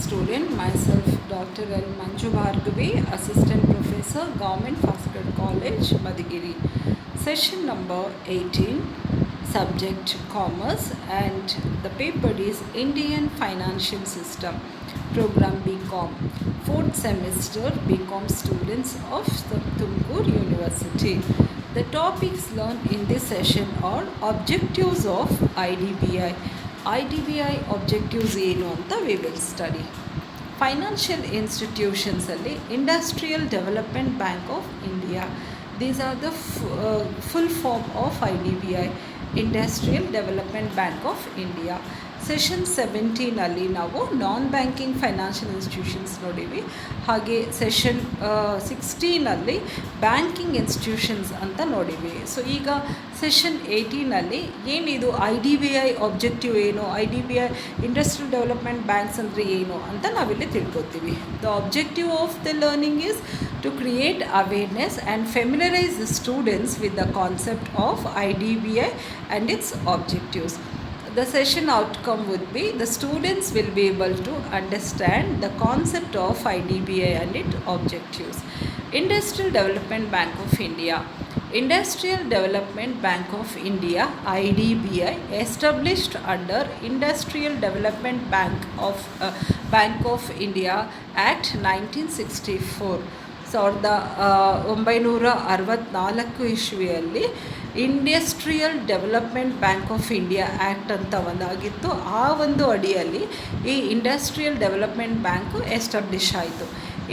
student, myself Dr. L. Manju Bhargavi, Assistant Professor, Government Fastgad College, Madhigiri. Session number 18, subject Commerce, and the paper is Indian Financial System, Program BCom, 4th semester BCom students of the Tumkur University. The topics learned in this session are objectives of IDBI. IDBI objectives ಏನು ಅಂತ we will study. Financial institutions ಅಲ್ಲಿ Industrial Development Bank of India. These are the full form of IDBI, Industrial Development Bank of India. Session 17 ಅಲ್ಲಿ ನಾವು ನಾನ್ banking financial institutions ನೋಡಿವಿ. ಹಾಗೆ session 16 ಅಲ್ಲಿ banking institutions ಅಂತ ನೋಡಿವಿ. ಸೊ ಈಗ ಸೆಷನ್ 18 ಅಲ್ಲಿ ಏನಿದು IDBI ಆಬ್ಜೆಕ್ಟಿವ್ ಏನು, IDBI ಇಂಡಸ್ಟ್ರಿಯಲ್ ಡೆವಲಪ್ಮೆಂಟ್ ಬ್ಯಾಂಕ್ಸ್ ಅಂದರೆ ಏನು ಅಂತ ನಾವಿಲ್ಲಿ ತಿಳ್ಕೊತೀವಿ. The objective of the learning is to create awareness and familiarize the students with the concept of IDBI and its objectives. The session outcome would be the students will be able to understand the concept of IDBI and its objectives. Industrial Development Bank of India. Industrial Development Bank of India, IDBI, established under Industrial Development Bank of India Act 1964. 1964 ಇಸ್ವಿಯಲ್ಲಿ industrial development bank of India act ಅಂತ ಒಂದಾಗಿತ್ತು. ಆ ಒಂದು ಅಡಿಯಲ್ಲಿ ಈ industrial development bank establish ಆಯಿತು.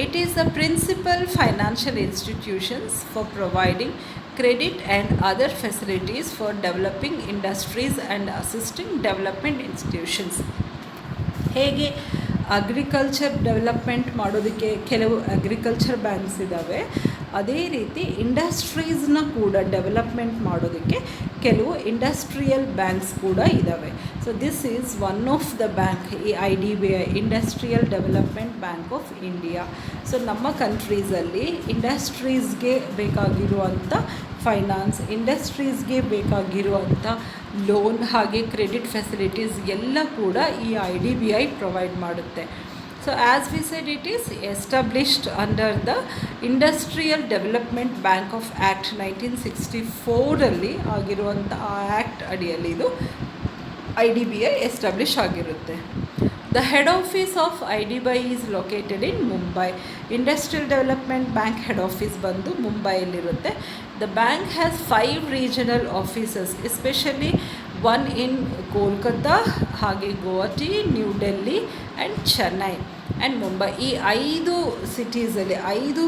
It is the principal financial institutions for providing credit and other facilities for developing industries and assisting development institutions. ಹೇಗೆ agriculture development ಮಾಡೋದಕ್ಕೆ ಕೆಲವು ಅಗ್ರಿಕಲ್ಚರ್ ಬ್ಯಾಂಕ್ಸ್ ಇದ್ದಾವೆ, ಅದೇ ರೀತಿ ಇಂಡಸ್ಟ್ರೀಸ್ನ ಕೂಡ ಡೆವಲಪ್ಮೆಂಟ್ ಮಾಡೋದಕ್ಕೆ ಕೆಲವು ಇಂಡಸ್ಟ್ರಿಯಲ್ ಬ್ಯಾಂಕ್ಸ್ ಕೂಡ ಇದ್ದಾವೆ. So this is one of the bank, ಈ IDBI, industrial development bank of India. So ನಮ್ಮ ಕಂಟ್ರೀಸಲ್ಲಿ ಇಂಡಸ್ಟ್ರೀಸ್ಗೆ ಬೇಕಾಗಿರುವಂಥ ಫೈನಾನ್ಸ್, ಇಂಡಸ್ಟ್ರೀಸ್ಗೆ ಬೇಕಾಗಿರುವಂಥ ಲೋನ್ ಹಾಗೆ ಕ್ರೆಡಿಟ್ ಫೆಸಿಲಿಟೀಸ್ ಎಲ್ಲ ಕೂಡ ಈ IDBI ಪ್ರೊವೈಡ್ ಮಾಡುತ್ತೆ. So as we said, it is established under the industrial development bank of act 1964 ಆಗಿರುವಂಥ ಆ ಆ್ಯಕ್ಟ್ ಅಡಿಯಲ್ಲಿ ಇದು IDBI ಎಸ್ಟಾಬ್ಲಿಷ್ ಆಗಿರುತ್ತೆ. The head office of IDBI is located in Mumbai. Industrial Development Bank head office ಬಂದು ಮುಂಬೈಯಲ್ಲಿರುತ್ತೆ. The bank has 5 regional offices, especially one in Kolkata, ಹಾಗೆ Guwahati, new Delhi and Chennai and Mumbai. ಈ 5 ಸಿಟೀಸಲ್ಲಿ 5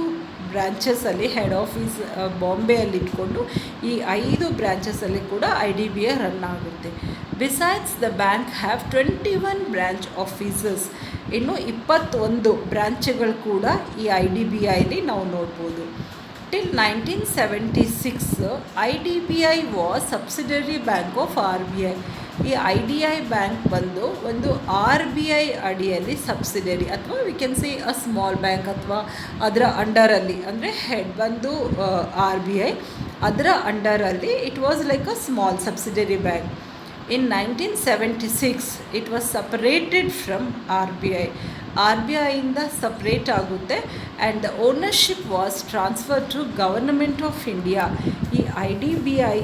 ಬ್ರ್ಯಾಂಚಸಲ್ಲಿ head office ಬಾಂಬೆಯಲ್ಲಿ ಇಟ್ಕೊಂಡು ಈ 5 ಬ್ರ್ಯಾಂಚಸಲ್ಲಿ ಕೂಡ IDBI ರನ್ ಆಗುತ್ತೆ. Besides the bank have 21 branch offices. ಇನ್ನು 21 ಬ್ರ್ಯಾಂಚ್ಗಳು ಕೂಡ ಈ IDBIಲಿ ನಾವು ನೋಡ್ಬೋದು. Till 1976 IDBI was subsidiary bank of RBI. ಈ IDBI ಬ್ಯಾಂಕ್ ಬಂದು ಒಂದು RBI ಅಡಿಯಲ್ಲಿ ಸಬ್ಸಿಡರಿ, ಅಥವಾ we can say a small bank, ಅಥವಾ ಅದರ ಅಂಡರಲ್ಲಿ, ಅಂದರೆ ಹೆಡ್ ಬಂದು RBI, ಅದರ ಅಂಡರಲ್ಲಿ it was like a small subsidiary bank. In 1976 it was separated from RBI. RBI ಇಂದ ಸಪ್ರೇಟ್ ಆಗುತ್ತೆ and the ownership was transfer to government of India. ಈ IDBI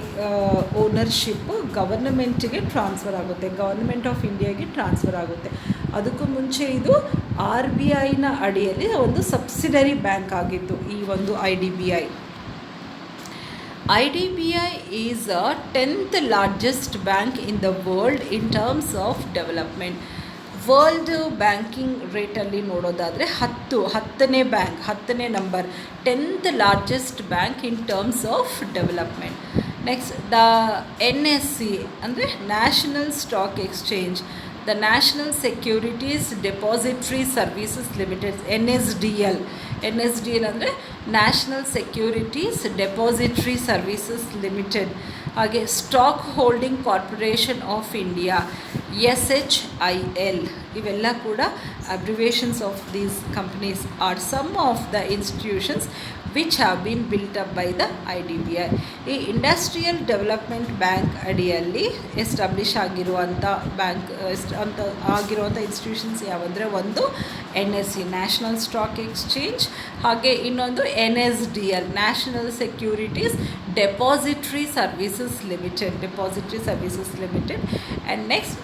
ಓನರ್ಶಿಪ್ಪು ಗವರ್ನಮೆಂಟಿಗೆ ಟ್ರಾನ್ಸ್ಫರ್ ಆಗುತ್ತೆ, ಗವರ್ನಮೆಂಟ್ ಆಫ್ ಇಂಡಿಯಾಗೆ transfer ಆಗುತ್ತೆ. ಅದಕ್ಕೂ ಮುಂಚೆ ಇದು RBIನ ಅಡಿಯಲ್ಲಿ ಒಂದು ಸಬ್ಸಿಡರಿ ಬ್ಯಾಂಕ್ ಆಗಿತ್ತು ಈ ಒಂದು IDBI. IDBI is the 10th largest bank in the world in terms of development. World banking ರೇಟಲ್ಲಿ ನೋಡೋದಾದರೆ 10ನೇ ಬ್ಯಾಂಕ್, 10ನೇ number, 10th largest bank in terms of development. Next the NSE ಅಂದರೆ national stock exchange, the national securities depository services limited, NSDL ಅಂದರೆ national securities depository services limited. ಹಾಗೆ stock holding corporation of India, SHIL. ಇವೆಲ್ಲ ಕೂಡ abbreviations of these companies are some of the institutions which have been built up by the IDBI. ಈ industrial development bank ಅಡಿಯಲ್ಲಿ establish ಆಗಿರುವಂಥ bank ಅಂತ ಆಗಿರುವಂಥ institutions ಯಾವಂದರೆ ಒಂದು NSE national stock exchange, ಹಾಗೆ ಇನ್ನೊಂದು NSDL national securities depository services limited and next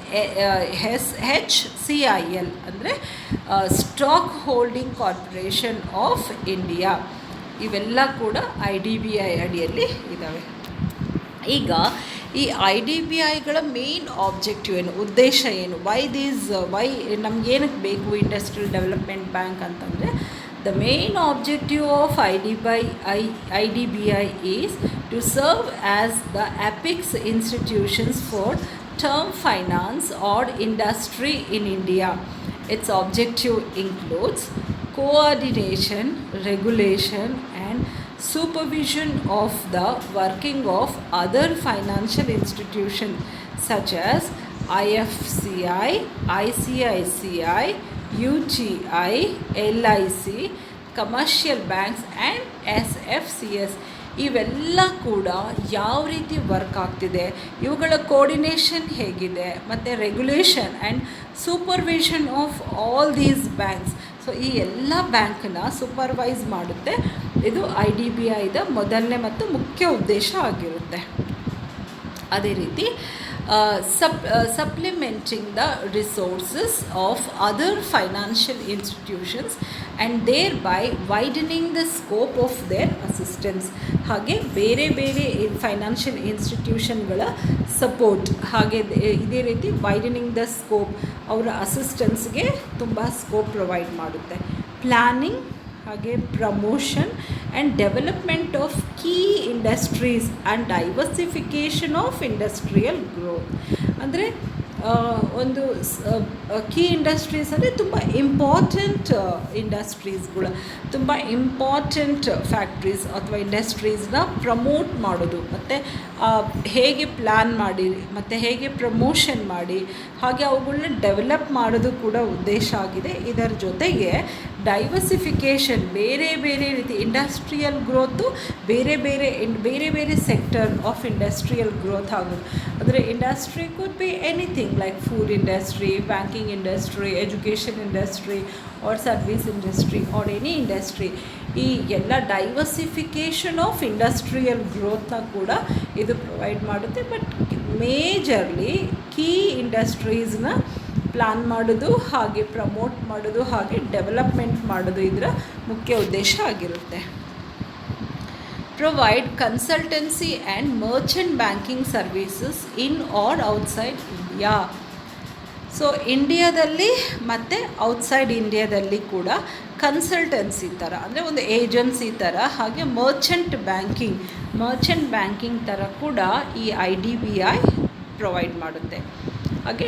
HCIL ಅಂದರೆ stock holding corporation of India. ಇವೆಲ್ಲ ಕೂಡ IDBI ಅಡಿಯಲ್ಲಿ ಇದ್ದಾವೆ. ಈಗ ಈ IDBIಗಳ ಮೇನ್ ಆಬ್ಜೆಕ್ಟಿವ್ ಏನು, ಉದ್ದೇಶ ಏನು, ವೈ ನಮಗೇನಕ್ಕೆ ಬೇಕು ಇಂಡಸ್ಟ್ರಿಯಲ್ ಡೆವಲಪ್ಮೆಂಟ್ ಬ್ಯಾಂಕ್ ಅಂತಂದರೆ, the main objective of IDBI is to serve as the apex institutions for term finance or industry in India. Its objective includes coordination, regulation and supervision of the working of other financial institutions such as IFCI, ICICI, UTI, LIC, commercial banks and SFCS. ಇವೆಲ್ಲ ಕೂಡ ಯಾವ ರೀತಿ work ಆಗ್ತಿದೆ, ಇವುಗಳ coordination ಹೇಗಿದೆ, ಮತ್ತು regulation and supervision of all these banks. So ಈ ಎಲ್ಲ ಬ್ಯಾಂಕನ್ನ ಸೂಪರ್ವೈಸ್ ಮಾಡುತ್ತೆ. ಇದು IDBIದ ಮೊದಲನೇ ಮತ್ತು ಮುಖ್ಯ ಉದ್ದೇಶ ಆಗಿರುತ್ತೆ. ಅದೇ ರೀತಿ supplementing the resources of other financial institutions and thereby widening the scope of their assistance. ಹಾಗೆ ಬೇರೆ ಬೇರೆ ಫೈನಾನ್ಷಿಯಲ್ ಇನ್ಸ್ಟಿಟ್ಯೂಷನ್ಗಳ ಸಪೋರ್ಟ್, ಹಾಗೆ ಇದೇ ರೀತಿ ವೈಡನಿಂಗ್ ದ ಸ್ಕೋಪ್, ಅವರ ಅಸಿಸ್ಟೆನ್ಸ್ಗೆ ತುಂಬ ಸ್ಕೋಪ್ ಪ್ರೊವೈಡ್ ಮಾಡುತ್ತೆ. ಪ್ಲ್ಯಾನಿಂಗ್, ಹಾಗೆ promotion and development of key industries and diversification of industrial growth. ಅಂದರೆ ಒಂದು ಕೀ ಇಂಡಸ್ಟ್ರೀಸ್ ಅಂದರೆ ತುಂಬ ಇಂಪಾರ್ಟೆಂಟ್ ಇಂಡಸ್ಟ್ರೀಸ್ಗಳು, ತುಂಬ ಇಂಪಾರ್ಟೆಂಟ್ ಫ್ಯಾಕ್ಟ್ರೀಸ್ ಅಥವಾ ಇಂಡಸ್ಟ್ರೀಸ್ನ ಪ್ರಮೋಟ್ ಮಾಡೋದು, ಮತ್ತು ಹೇಗೆ ಪ್ಲ್ಯಾನ್ ಮಾಡಿ ಮತ್ತು ಹೇಗೆ ಪ್ರಮೋಷನ್ ಮಾಡಿ ಹಾಗೆ ಅವುಗಳನ್ನ ಡೆವಲಪ್ ಮಾಡೋದು ಕೂಡ ಉದ್ದೇಶ ಆಗಿದೆ. ಇದರ ಜೊತೆಗೆ ಡೈವರ್ಸಿಫಿಕೇಷನ್, ಬೇರೆ ಬೇರೆ ರೀತಿ ಇಂಡಸ್ಟ್ರಿಯಲ್ ಗ್ರೋತು, ಬೇರೆ ಬೇರೆ ಸೆಕ್ಟರ್ ಆಫ್ ಇಂಡಸ್ಟ್ರಿಯಲ್ ಗ್ರೋತ್ ಆಗೋದು. ಅಂದರೆ industry could be anything like food industry, banking industry, education industry or service industry or any industry. ಈ ಎಲ್ಲ ಡೈವರ್ಸಿಫಿಕೇಷನ್ ಆಫ್ ಇಂಡಸ್ಟ್ರಿಯಲ್ ಗ್ರೋತ್ನ ಕೂಡ ಇದು ಪ್ರೊವೈಡ್ ಮಾಡುತ್ತೆ. ಬಟ್ ಮೇಜರ್ಲಿ ಕೀ ಇಂಡಸ್ಟ್ರೀಸ್ನ ಪ್ಲ್ಯಾನ್ ಮಾಡೋದು, ಹಾಗೆ ಪ್ರಮೋಟ್ ಮಾಡೋದು, ಹಾಗೆ ಡೆವಲಪ್ಮೆಂಟ್ ಮಾಡೋದು ಇದರ ಮುಖ್ಯ ಉದ್ದೇಶ ಆಗಿರುತ್ತೆ. Provide consultancy and merchant banking services in or outside India. So ಇಂಡಿಯಾದಲ್ಲಿ ಮತ್ತು ಔಟ್ಸೈಡ್ ಇಂಡಿಯಾದಲ್ಲಿ ಕೂಡ ಕನ್ಸಲ್ಟೆನ್ಸಿ ಥರ, ಅಂದರೆ ಒಂದು ಏಜೆನ್ಸಿ ಥರ, ಹಾಗೆ ಮರ್ಚೆಂಟ್ ಬ್ಯಾಂಕಿಂಗ್ ಥರ ಕೂಡ ಈ IDBI ಪ್ರೊವೈಡ್ ಮಾಡುತ್ತೆ. ಹಾಗೆ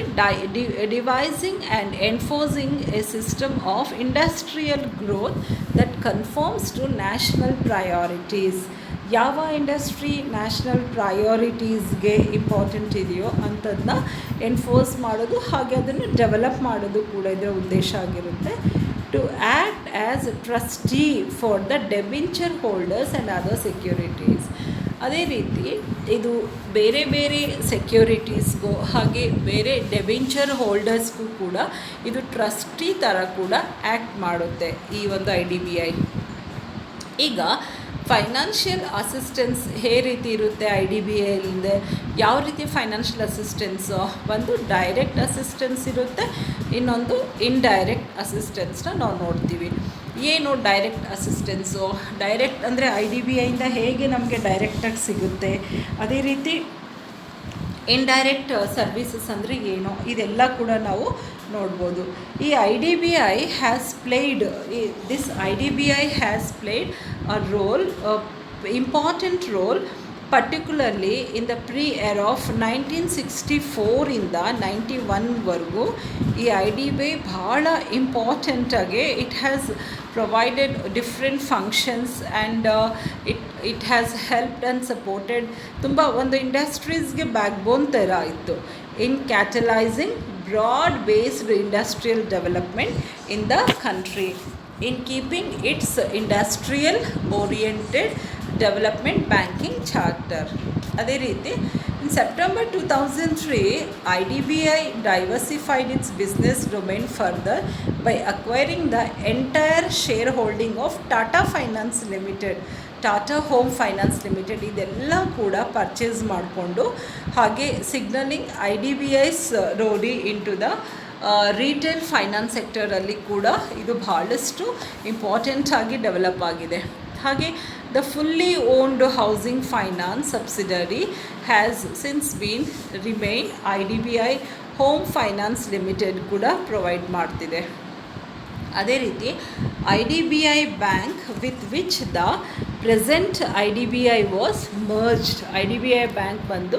devising and enforcing a system of industrial growth that confirms to national priorities. ಯಾವ ಇಂಡಸ್ಟ್ರಿ ನ್ಯಾಷನಲ್ ಪ್ರಯಾರಿಟೀಸ್ಗೆ ಇಂಪಾರ್ಟೆಂಟ್ ಇದೆಯೋ ಅಂಥದ್ದನ್ನ ಎನ್ಫೋರ್ಸ್ ಮಾಡೋದು, ಹಾಗೆ ಅದನ್ನು ಡೆವಲಪ್ ಮಾಡೋದು ಕೂಡ ಇದರ ಉದ್ದೇಶ ಆಗಿರುತ್ತೆ. To act as a trustee for the debenture holders and other securities. ಅದೇ ರೀತಿ ಇದು ಬೇರೆ ಬೇರೆ ಸೆಕ್ಯೂರಿಟೀಸ್ಗೂ ಹಾಗೆ ಬೇರೆ ಡೆಬಿಂಚರ್ ಹೋಲ್ಡರ್ಸ್ಗೂ ಕೂಡ ಇದು ಟ್ರಸ್ಟಿ ಥರ ಕೂಡ ಆ್ಯಕ್ಟ್ ಮಾಡುತ್ತೆ ಈ ಒಂದು IDBI. ಈಗ ಫೈನಾನ್ಷಿಯಲ್ ಅಸಿಸ್ಟೆನ್ಸ್ ಹೇಗೆ ರೀತಿ ಇರುತ್ತೆ IDBIಯಿಂದ, ಯಾವ ರೀತಿ ಫೈನಾನ್ಷಿಯಲ್ ಅಸಿಸ್ಟೆನ್ಸು, ಒಂದು ಡೈರೆಕ್ಟ್ ಅಸಿಸ್ಟೆನ್ಸ್ ಇರುತ್ತೆ, ಇನ್ನೊಂದು ಇಂಡೈರೆಕ್ಟ್ ಅಸಿಸ್ಟೆನ್ಸ್ನ ನಾವು ನೋಡ್ತೀವಿ. ಏನು ಡೈರೆಕ್ಟ್ ಅಸಿಸ್ಟೆನ್ಸು? ಡೈರೆಕ್ಟ್ ಅಂದರೆ IDBIಯಿಂದ ಹೇಗೆ ನಮಗೆ ಡೈರೆಕ್ಟಾಗಿ ಸಿಗುತ್ತೆ, ಅದೇ ರೀತಿ ಇಂಡೈರೆಕ್ಟ್ ಸರ್ವಿಸಸ್ ಅಂದರೆ ಏನು, ಇದೆಲ್ಲ ಕೂಡ ನಾವು ನೋಡ್ಬೋದು. ಈ IDBI has played a role, important role, particularly in the pre-era of 1964 ಇಂದ 91ವರೆಗೂ ಈ IDBI ಭಾಳ ಇಂಪಾರ್ಟೆಂಟಾಗಿ it has provided different functions and it has helped and supported. ತುಂಬ ಒಂದು ಇಂಡಸ್ಟ್ರೀಸ್ಗೆ ಬ್ಯಾಕ್ಬೋನ್ ಥರ ಇತ್ತು in catalysing broad based industrial development in the country. in keeping its industrial oriented development banking charter. ಅದೇ ರೀತಿ in September 2003 IDBI diversified its business domain further by acquiring the entire shareholding of Tata Finance Limited, Tata home finance limited ಇದೆಲ್ಲ ಕೂಡ purchase ಮಾಡಿಕೊಂಡು ಹಾಗೆ signaling IDBI's ರೋಡಿ into the retail finance ಸೆಕ್ಟರಲ್ಲಿ ಕೂಡ ಇದು ಭಾಳಷ್ಟು ಇಂಪಾರ್ಟೆಂಟ್ ಆಗಿ ಡೆವಲಪ್ ಆಗಿದೆ. ಹಾಗೆ the fully owned housing finance subsidiary has since been remain IDBI home finance limited ಕೂಡ ಪ್ರೊವೈಡ್ ಮಾಡ್ತಿದೆ. ಅದೇ ರೀತಿ IDBI bank with which the present IDBI was merged. IDBI bank ಬಂದು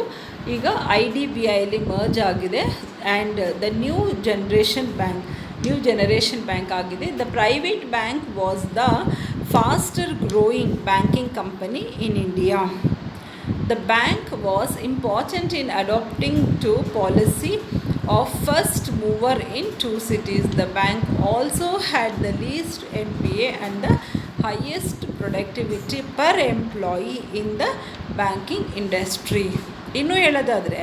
ಈಗ IDBIಲಿ ಮರ್ಜ್ ಆಗಿದೆ and the new generation bank ಆಗಿದೆ. The private bank was the faster growing banking company in India. The bank was important in adopting to policy of first mover in two cities. The bank also had the least NPA and the highest productivity per employee in the banking industry. ಇನ್ನು ಹೇಳೋದಾದರೆ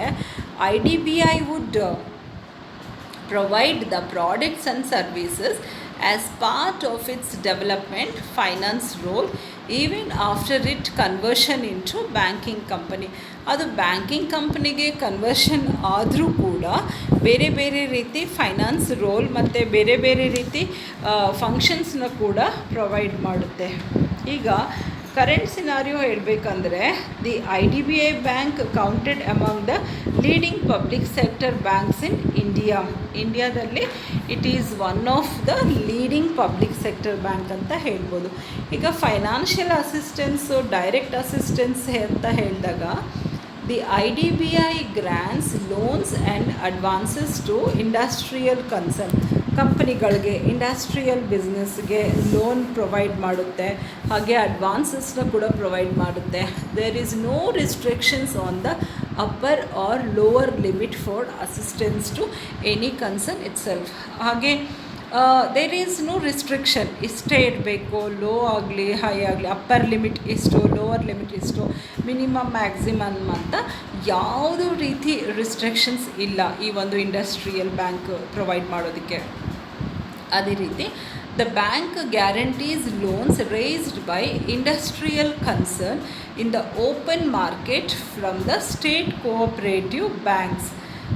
IDBI would provide the products and services as part of its development finance role even after it conversion into banking company. ಅದು banking ಕಂಪನಿಗೆ conversion ಆದರೂ ಕೂಡ ಬೇರೆ ಬೇರೆ ರೀತಿ finance roll ಮತ್ತು ಬೇರೆ ಬೇರೆ ರೀತಿ ಫಂಕ್ಷನ್ಸ್ನ ಕೂಡ ಪ್ರೊವೈಡ್ ಮಾಡುತ್ತೆ. ಈಗ ಕರೆಂಟ್ ಸಿನಾರಿಯೋ ಹೇಳಬೇಕಂದ್ರೆ the IDBI bank counted among the leading public sector banks in ಇಂಡಿಯಾದಲ್ಲಿ it is one of the leading public sector bank ಅಂತ ಹೇಳ್ಬೋದು. ಈಗ ಫೈನಾನ್ಷಿಯಲ್ ಅಸಿಸ್ಟೆನ್ಸು ಡೈರೆಕ್ಟ್ ಅಸಿಸ್ಟೆನ್ಸ್ ಅಂತ ಹೇಳಿದಾಗ the IDBI grants loans and advances to industrial concern ಕಂಪನಿಗಳಿಗೆ industrial ಬಿಸ್ನೆಸ್ಗೆ loan provide ಮಾಡುತ್ತೆ, ಹಾಗೆ ಅಡ್ವಾನ್ಸಸ್ನ ಕೂಡ ಪ್ರೊವೈಡ್ ಮಾಡುತ್ತೆ. There is no restrictions on the upper or lower limit for assistance to any concern it self. ಹಾಗೆ ದೇರ್ ಈಸ್ ನೋ ರಿಸ್ಟ್ರಿಕ್ಷನ್, ಇಷ್ಟೇ ಇರಬೇಕು, ಲೋ ಆಗಲಿ ಹೈ ಆಗಲಿ, ಅಪ್ಪರ್ ಲಿಮಿಟ್ ಇಷ್ಟು, ಲೋವರ್ ಲಿಮಿಟ್ ಇಷ್ಟು, ಮಿನಿಮಮ್ ಮ್ಯಾಕ್ಸಿಮಮ್ ಅಂತ ಯಾವುದೂ ರೀತಿ ರಿಸ್ಟ್ರಿಕ್ಷನ್ಸ್ ಇಲ್ಲ ಈ ಒಂದು ಇಂಡಸ್ಟ್ರಿಯಲ್ ಬ್ಯಾಂಕ್ ಪ್ರೊವೈಡ್ ಮಾಡೋದಕ್ಕೆ. ಅದೇ ರೀತಿ the bank guarantees loans raised by industrial concern in the open market from the state cooperative banks.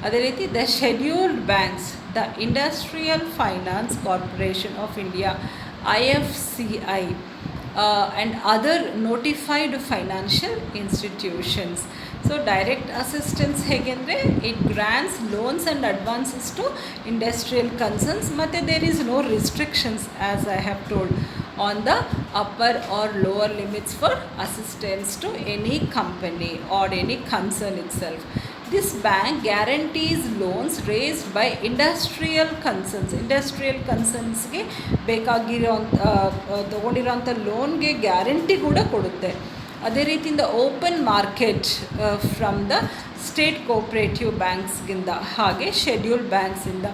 ಅದೇ ರೀತಿ the scheduled banks, the industrial finance corporation of India IFCI and other notified financial institutions. So direct assistance ಹೇಗೆಂದರೆ it grants loans and advances to industrial concerns ಮತ್ತು there is no restrictions as I have told on the upper or lower limits for assistance to any company or any concern itself. This bank guarantees loans raised by industrial concerns. Industrial ಕನ್ಸರ್ನ್ಸ್ಗೆ ತೊಗೊಂಡಿರೋಂಥ ಲೋನ್ಗೆ guarantee ಕೂಡ ಕೊಡುತ್ತೆ. ಅದೇ ರೀತಿಯಿಂದ open market from the state cooperative ಬ್ಯಾಂಕ್ಸ್ಗಿಂದ ಹಾಗೆ scheduled ಬ್ಯಾಂಕ್ಸಿಂದ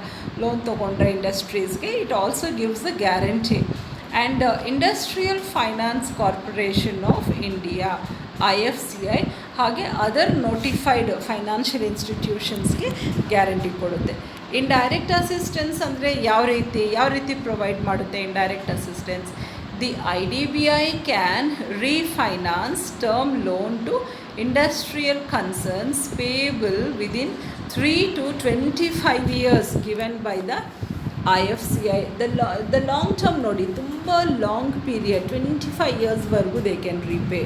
ಲೋನ್ ತೊಗೊಂಡ್ರೆ ಇಂಡಸ್ಟ್ರೀಸ್ಗೆ it also gives the guarantee. And industrial finance corporation of India IFCI ಹಾಗೆ ಅದರ್ ನೋಟಿಫೈಡ್ ಫೈನಾನ್ಷಿಯಲ್ ಇನ್ಸ್ಟಿಟ್ಯೂಷನ್ಸ್ಗೆ ಗ್ಯಾರಂಟಿ ಕೊಡುತ್ತೆ. ಇಂಡೈರೆಕ್ಟ್ ಅಸಿಸ್ಟೆನ್ಸ್ ಅಂದರೆ ಯಾವ ರೀತಿ ಪ್ರೊವೈಡ್ ಮಾಡುತ್ತೆ indirect assistance? The IDBI can refinance term loan to industrial concerns payable within 3 to 25 years given by the IFCI. The long term ನೋಡಿ, ತುಂಬ long period 25 yearsವರೆಗೂ they can repay.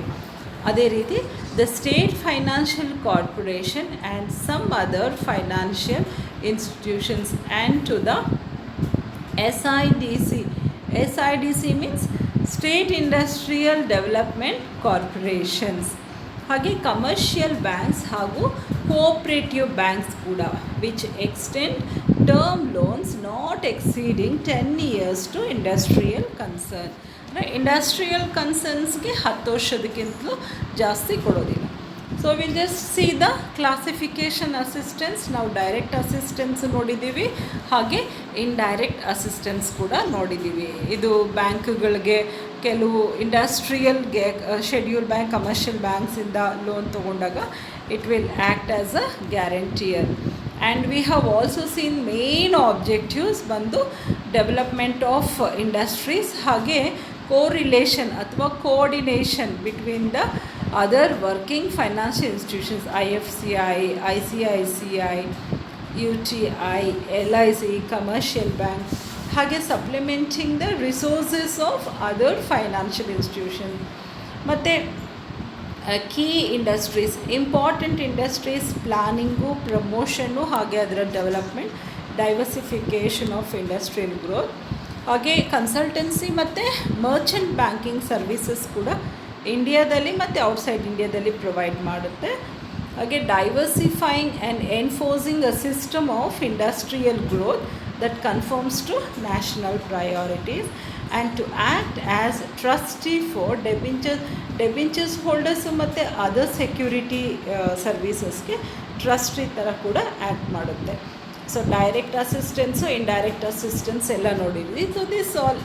ಅದೇ ರೀತಿ the state financial corporation and some other financial institutions and to the SIDC means state industrial development corporations. ಹಾಗೆ commercial banks ಹಾಗೂ cooperative banks ಕೂಡ which extend term loans not exceeding 10 years to industrial concern. ಅಂದರೆ industrial ಕನ್ಸರ್ನ್ಸ್ಗೆ 10 ವರ್ಷದಕ್ಕಿಂತಲೂ ಜಾಸ್ತಿ ಕೊಡೋದಿಲ್ಲ. So will just see the classification assistance. ನಾವು direct assistance ನೋಡಿದ್ದೀವಿ, ಹಾಗೆ ಇಂಡೈರೆಕ್ಟ್ ಅಸಿಸ್ಟೆನ್ಸ್ ಕೂಡ ನೋಡಿದ್ದೀವಿ. ಇದು ಬ್ಯಾಂಕ್ಗಳಿಗೆ ಕೆಲವು ಇಂಡಸ್ಟ್ರಿಯಲ್ಗೆ ಶೆಡ್ಯೂಲ್ ಬ್ಯಾಂಕ್, ಕಮರ್ಷಿಯಲ್ ಬ್ಯಾಂಕ್ಸಿಂದ ಲೋನ್ ತೊಗೊಂಡಾಗ it will act as a guarantor. And we have also seen main objectives ಬಂದು ಡೆವಲಪ್ಮೆಂಟ್ ಆಫ್ ಇಂಡಸ್ಟ್ರೀಸ್, ಹಾಗೆ ಕೋರಿಲೇಷನ್ ಅಥವಾ coordination between the other working financial institutions, IFCI, ICICI, UTI, LIC, commercial bank, ಹಾಗೆ supplementing the resources of other financial institution. ಮತ್ತು key industries, important industries planning, promotion, ಹಾಗೆ ಅದರ development, diversification of industrial growth, ಹಾಗೆ consultancy ಮತ್ತು Merchant banking services ಕೂಡ ಇಂಡಿಯಾದಲ್ಲಿ ಮತ್ತು outside ಇಂಡಿಯಾದಲ್ಲಿ ಪ್ರೊವೈಡ್ ಮಾಡುತ್ತೆ. ಹಾಗೆ ಡೈವರ್ಸಿಫೈಯಿಂಗ್ and enforcing a system of industrial growth that conforms to national priorities, and to act as trustee for debentures holders ಮತ್ತು ಅದರ್ ಸೆಕ್ಯೂರಿಟಿ ಸರ್ವೀಸಸ್ಗೆ ಟ್ರಸ್ಟಿ ಥರ ಕೂಡ ಆ್ಯಕ್ಟ್ ಮಾಡುತ್ತೆ. So direct assistance, indirect assistance ಎಲ್ಲ ನೋಡಿದ್ವಿ. So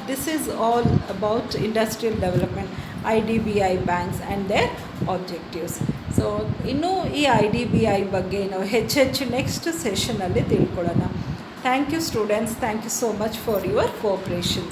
this is all about industrial development, IDBI banks and their objectives. So ಇನ್ನೂ ಈ IDBI ಬಗ್ಗೆ ನಾವು ಹೆಚ್ಚು ನೆಕ್ಸ್ಟ್ ಸೆಷನಲ್ಲಿ ತಿಳ್ಕೊಳ್ಳೋಣ. Thank you students, thank you so much for your cooperation.